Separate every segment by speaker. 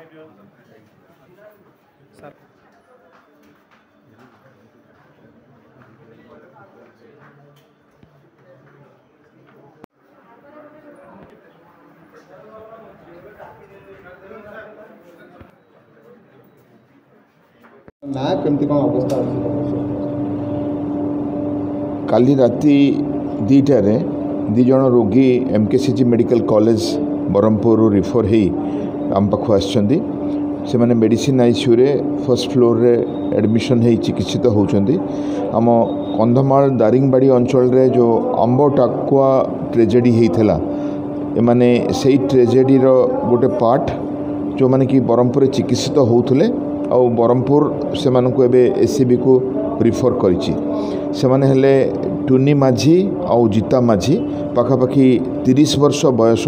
Speaker 1: ना केमती कौन अवस्था
Speaker 2: काली राति 2टारे 2 जन रोगी MKCG medical college Brahmapur refer हो आम पाख आसछन्ती से माने मेडिसिन आईसीयू रे फर्स्ट फ्लोर रे एडमिशन है चिकित्सित होउछन्ती। आम कंधमाल दारिंगबाड़ी अंचल रे जो अंब टाकुआ ट्रेजेडी होता एमाने से ट्रेजेडी रो गोटे पार्ट जो माने कि ब्रह्मपुर चिकित्सित होउथले आ ब्रह्मपुर से मानक एबे एससीबी को रिफर करिछि। से माने हेले टुनी माझी आउ जीता माझी पाखापाखि 30 वर्ष बयस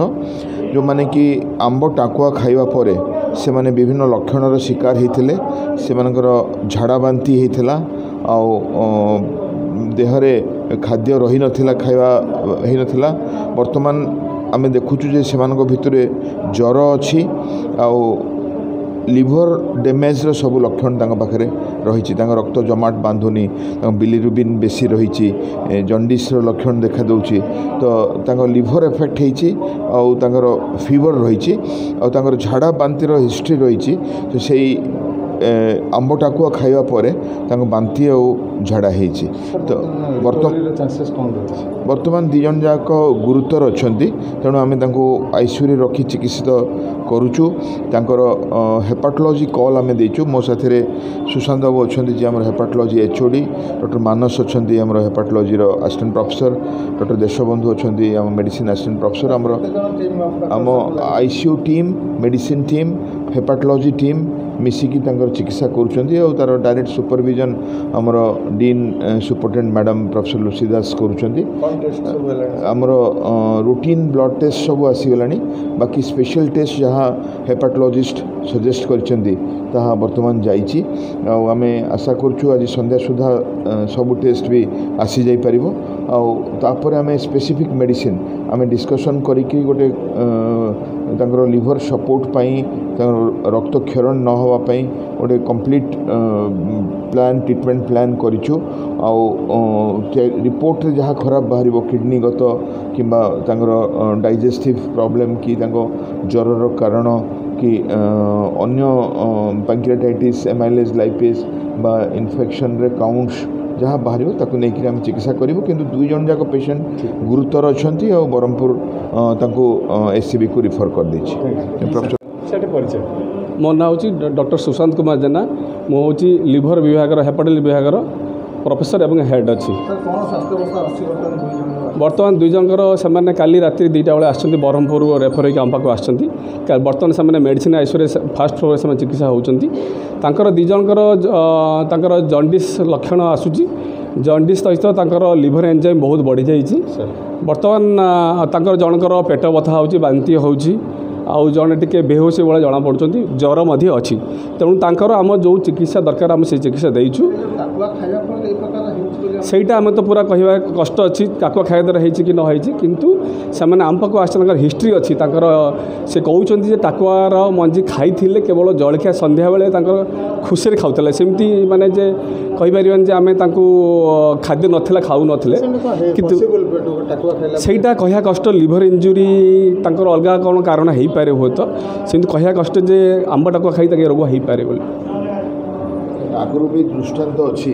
Speaker 2: जो माने कि आंब टाकुआ खाइबा परे से माने विभिन्न लक्षणर शिकार होते से मानकर झाड़ा बांती होता आउ देहरे खाद्य रही नथिला खाइबा ही नथिला। वर्तमान आमे देखुचु जे सेमानक भितरे ज्वर अछि आउ लिभर डैमेज सब लक्षण पाखे रही रक्त जमाट बांधुनी बिलिरुबिन बेसी रही जंडिस लक्षण देखा दूची तो लिभर एफेक्ट हो फीवर रही झाड़ा बांतिर हिस्ट्री रही तो से आंब टाकुआ खाइबा परे बांती और झाड़ा होती। तो वर्तमान 2 जन जाक गुरुतर अच्छा तेणु आम आईसीयू रे रखी चिकित्सित करुचु। हेपाटोलॉजी कॉल आम देचु मो साथे सुशांत बाबू अच्छा जी आम हेपाटोलॉजी एचओडी डॉक्टर मानस अच्छा आम hepatology assistant professor doctor Deshbandhu अच्छा आम मेडिसिन असिस्टेंट प्रोफेसर आम ICU team medicine team hepatology team मिसिकी चिकित्सा कर तार डायरेक्ट सुपरविजन आमर dean superintendent madam professor Lucy Das कर रूटीन ब्लड टेस्ट सब आसीगला बाकी स्पेशल टेस्ट जहाँ हेपाटोलॉजिस्ट सजेस्ट कर बर्तमान जाइए आम आशा करुँ आज संध्या सुधा सब टेस्ट भी आसी जाई परिबो तापर आम स्पेसिफिक मेडिसिन आम डिस्कसन करिकि गोटे लिवर सपोर्ट पाई रक्त क्षरण न होवा पाई गोटे कंप्लीट प्लान ट्रीटमेंट प्लान करिछु रिपोर्ट रे जहाँ खराब बाहर किडनीगत कि डाइजेस्टिव प्रॉब्लम कि ज्वर कारण कि अन्य पैंक्रियाटाइटिस एमाइलेज लाइपेज बा इन्फेक्शन रे काउंट्स जहाँ बाहर ताकू नहीं आम चिकित्सा करूँ किंतु 2 जन जाक पेशेंट गुरुतर अच्छा और ब्रह्मपुर एससीबी को रिफर कर देछि।
Speaker 3: मो ना हूँ डॉक्टर सुशांत कुमार जेना मो हूँ लिभर विभाग हेपाटोलॉजी विभाग प्रोफेसर एवं हेड अच्छी। बर्तमान 2 जनकर से काली राति 2टा बेले आसछन्ती ब्रह्मपुर रेफर होकर आम पाक आसछन्ती। बर्तमान से मेडिसिन आईसीयू फास्ट फ्लोर से चिकित्सा होउछन्ती। 2 जनकर जंडिस लक्षण आसूची जंडिस सहित लिभर एंजाइम बहुत बढ़ी जाइए। बर्तमान जनकर पेट बथा होची बांती होची आउ जड़े टी बेहोशी भाई जना पड़ुंट ज्वर अच्छी तेणु तांकर आम जो चिकित्सा दरकार आम से चिकित्सा देचु सहीटा आम तो पूरा कहवा कष्ट अच्छी टाकुआ खाଇବା द्वारा होती कि नई किंतु से आम पाक आस हिस्ट्री अच्छी से कहते टाकुआर मंजी खाई केवल जलखिया संध्या बेले खुशी खाऊले सेमती माने जे कहीपर आम खाद्य नाला खाऊ नथिले किंतु सहीटा कहया कष्ट लिभर इंजुरी अलग कौन कारण हो पारे हुए तो सेमती कहया कष्ट जे आंब टाकुआ खाई रोग हो पारे बोली
Speaker 2: आगुरी भी दृष्टांत अच्छी।